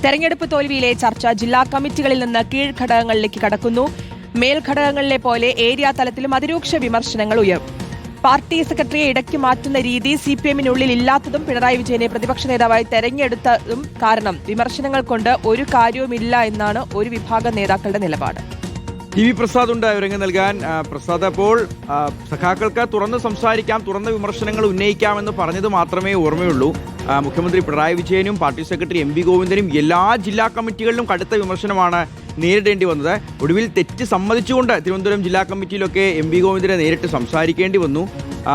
തെരഞ്ഞെടുപ്പ് തോൽവിയിലെ ചർച്ച ജില്ലാ കമ്മിറ്റികളിൽ നിന്ന് കീഴ്ഘടകങ്ങളിലേക്ക് കടക്കുന്നു. മേൽഘടകങ്ങളിലെ പോലെ ഏരിയ തലത്തിലും അതിരൂക്ഷ വിമർശനങ്ങൾ ഉയർന്നു. പാർട്ടി സെക്രട്ടറിയെ ഇടയ്ക്ക് മാറ്റുന്ന രീതി സിപിഎമ്മിനുള്ളിൽ ഇല്ലാത്തതും പിണറായി വിജയനെ പ്രതിപക്ഷ നേതാവായി തെരഞ്ഞെടുത്തതും കാരണം വിമർശനങ്ങൾ കൊണ്ട് ഒരു കാര്യവുമില്ല എന്നാണ് ഒരു വിഭാഗം നേതാക്കളുടെ നിലപാട്. ടി വി പ്രസാദ് ഉണ്ട് വിവരങ്ങൾ നൽകാൻ. പ്രസാദ്, അപ്പോൾ സഖാക്കൾക്ക് തുറന്ന് സംസാരിക്കാം, തുറന്ന വിമർശനങ്ങൾ ഉന്നയിക്കാമെന്ന് പറഞ്ഞത് മാത്രമേ ഓർമ്മയുള്ളൂ. മുഖ്യമന്ത്രി പിണറായി വിജയനും പാർട്ടി സെക്രട്ടറി എം വി ഗോവിന്ദനും എല്ലാ ജില്ലാ കമ്മിറ്റികളിലും കടുത്ത വിമർശനമാണ് നേരിടേണ്ടി വന്നത്. ഒടുവിൽ തെറ്റ് സമ്മതിച്ചുകൊണ്ട് തിരുവനന്തപുരം ജില്ലാ കമ്മിറ്റിയിലൊക്കെ എം വി ഗോവിന്ദനെ നേരിട്ട് സംസാരിക്കേണ്ടി വന്നു.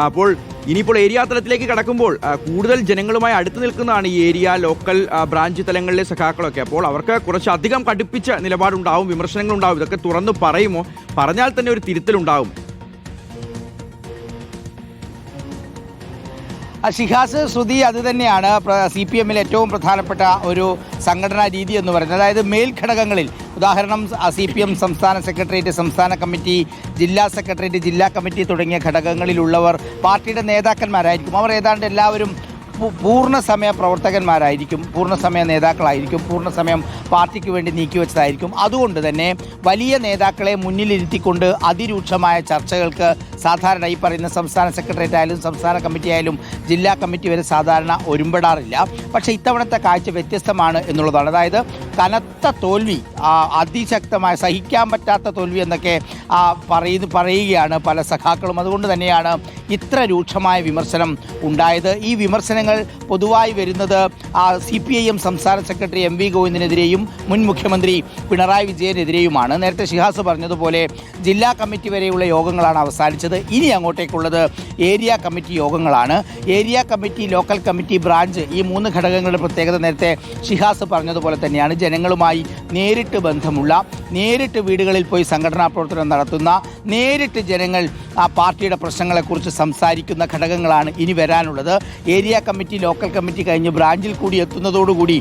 അപ്പോൾ ഇനിയിപ്പോൾ ഏരിയ തലത്തിലേക്ക് കടക്കുമ്പോൾ കൂടുതൽ ജനങ്ങളുമായി അടുത്ത് നിൽക്കുന്നതാണ് ഈ ഏരിയ ലോക്കൽ ബ്രാഞ്ച് തലങ്ങളിലെ സഖാക്കളൊക്കെ. അപ്പോൾ അവർക്ക് കുറച്ചധികം കടുപ്പിച്ച നിലപാടുണ്ടാവും, വിമർശനങ്ങളുണ്ടാവും. ഇതൊക്കെ തുറന്നു പറയുമോ? പറഞ്ഞാൽ തന്നെ ഒരു തിരുത്തലുണ്ടാവും. ഷിഹാസ്, ശ്രുതി, അത് തന്നെയാണ് CPM-ൽ ഏറ്റവും പ്രധാനപ്പെട്ട ഒരു സംഘടനാ രീതി എന്ന് പറയുന്നത്. അതായത് മേൽഘടകങ്ങളിൽ ഉദാഹരണം CPM സംസ്ഥാന സെക്രട്ടേറിയറ്റ്, സംസ്ഥാന കമ്മിറ്റി, ജില്ലാ സെക്രട്ടേറിയറ്റ്, ജില്ലാ കമ്മിറ്റി തുടങ്ങിയ ഘടകങ്ങളിലുള്ളവർ പാർട്ടിയുടെ നേതാക്കന്മാരായിരിക്കും. അവർ ഏതാണ്ട് എല്ലാവരും പൂർണ്ണസമയ പ്രവർത്തകന്മാരായിരിക്കും, പൂർണ്ണസമയ നേതാക്കളായിരിക്കും, പൂർണ്ണസമയം പാർട്ടിക്ക് വേണ്ടി നീക്കിവെച്ചതായിരിക്കും. അതുകൊണ്ട് തന്നെ വലിയ നേതാക്കളെ മുന്നിലിരുത്തിക്കൊണ്ട് അതിരൂക്ഷമായ ചർച്ചകൾക്ക് സാധാരണ ഈ പറയുന്ന സംസ്ഥാന സെക്രട്ടേറിയറ്റ് ആയാലും സംസ്ഥാന കമ്മിറ്റി ആയാലും ജില്ലാ കമ്മിറ്റി വരെ സാധാരണ ഒരുമ്പെടാറില്ല. പക്ഷേ ഇത്തവണത്തെ കാഴ്ച വ്യത്യസ്തമാണ് എന്നുള്ളതാണ്. അതായത് കനത്ത തോൽവി, അതിശക്തമായ സഹിക്കാൻ പറ്റാത്ത തോൽവി എന്നൊക്കെ പറയുകയാണ് പല സഖാക്കളും. അതുകൊണ്ട് തന്നെയാണ് ഇത്ര രൂക്ഷമായ വിമർശനം ഉണ്ടായത്. ഈ വിമർശനങ്ങൾ പൊതുവായി വരുന്നത് CPIM സംസ്ഥാന സെക്രട്ടറി എം വി ഗോവിന്ദനെതിരെയും മുൻ മുഖ്യമന്ത്രി പിണറായി വിജയനെതിരെയുമാണ്. നേരത്തെ ഷിഹാസ് പറഞ്ഞതുപോലെ ജില്ലാ കമ്മിറ്റി വരെയുള്ള യോഗങ്ങളാണ് അവസാനിച്ചത്. ഇനി അങ്ങോട്ടേക്കുള്ളത് ഏരിയ കമ്മിറ്റി യോഗങ്ങളാണ്. Area committee, local committee, branch, ഈ 3 ഘടകങ്ങളുടെ പ്രത്യേകത നേരത്തെ ഷിഹാസ് പറഞ്ഞതുപോലെ തന്നെയാണ്. ജനങ്ങളുമായി നേരിട്ട് ബന്ധമുള്ള, നേരിട്ട് വീടുകളിൽ പോയി സംഘടനാ പ്രവർത്തനം നടത്തുന്ന, നേരിട്ട് ജനങ്ങൾ പാർട്ടിയുടെ പ്രശ്നങ്ങളെക്കുറിച്ച് സംസാരിക്കുന്ന ഘടകങ്ങളാണ് ഇനി വരാനുള്ളത്. ഏരിയ കമ്മിറ്റി, ലോക്കൽ കമ്മിറ്റി കഴിഞ്ഞ് ബ്രാഞ്ചിൽ കൂടി എത്തുന്നതോടുകൂടി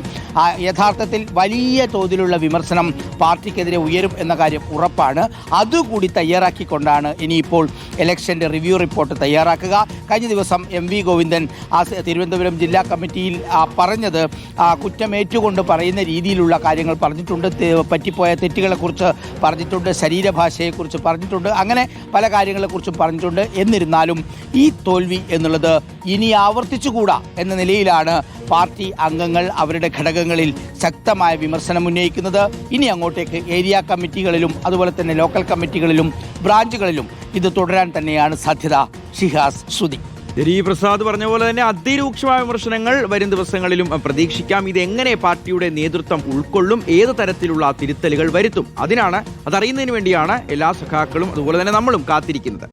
യഥാർത്ഥത്തിൽ വലിയ തോതിലുള്ള വിമർശനം പാർട്ടിക്കെതിരെ ഉയരും എന്ന കാര്യം ഉറപ്പാണ്. അതുകൂടി തയ്യാറാക്കിക്കൊണ്ടാണ് ഇനിയിപ്പോൾ ഇലക്ഷൻ്റെ റിവ്യൂ റിപ്പോർട്ട് തയ്യാറാക്കുക. കഴിഞ്ഞ ദിവസം എം വി ഗോവിന്ദൻ തിരുവനന്തപുരം ജില്ലാ കമ്മിറ്റിയിൽ പറഞ്ഞത് കുറ്റമേറ്റുകൊണ്ട് പറയുന്ന രീതിയിലുള്ള കാര്യങ്ങൾ പറഞ്ഞിട്ടുണ്ട്. പറ്റിപ്പോയ തെറ്റുകളെക്കുറിച്ച് പറഞ്ഞിട്ടുണ്ട്, ശരീരഭാഷയെക്കുറിച്ച് പറഞ്ഞിട്ടുണ്ട്, അങ്ങനെ പല കാര്യങ്ങളെക്കുറിച്ചും പറഞ്ഞിട്ടുണ്ട്. എന്നിരുന്നാലും ഈ തോൽവി എന്നുള്ളത് ഇനി ആവർത്തിച്ചുകൂടാ എന്ന നിലയിലാണ് പാർട്ടി അംഗങ്ങൾ അവരുടെ ഘടകങ്ങളിൽ ശക്തമായ വിമർശനം ഉന്നയിക്കുന്നത്. ഇനി അങ്ങോട്ടേക്ക് ഏരിയ കമ്മിറ്റികളിലും അതുപോലെ തന്നെ ലോക്കൽ കമ്മിറ്റികളിലും ബ്രാഞ്ചുകളിലും ഇത് തുടരാൻ തന്നെയാണ് സാധ്യത. ഷിഹാസ്, ശ്രുതി. ടി പ്രസാദ് പറഞ്ഞ പോലെ തന്നെ അതിരൂക്ഷമായ വിമർശനങ്ങൾ വരും ദിവസങ്ങളിലും പ്രതീക്ഷിക്കാം. ഇതെങ്ങനെ പാർട്ടിയുടെ നേതൃത്വം ഉൾക്കൊള്ളും, ഏത് തരത്തിലുള്ള തിരുത്തലുകൾ വരുത്തും, അതറിയുന്നതിന് വേണ്ടിയാണ് എല്ലാ സഖാക്കളും അതുപോലെ തന്നെ നമ്മളും കാത്തിരിക്കുന്നത്.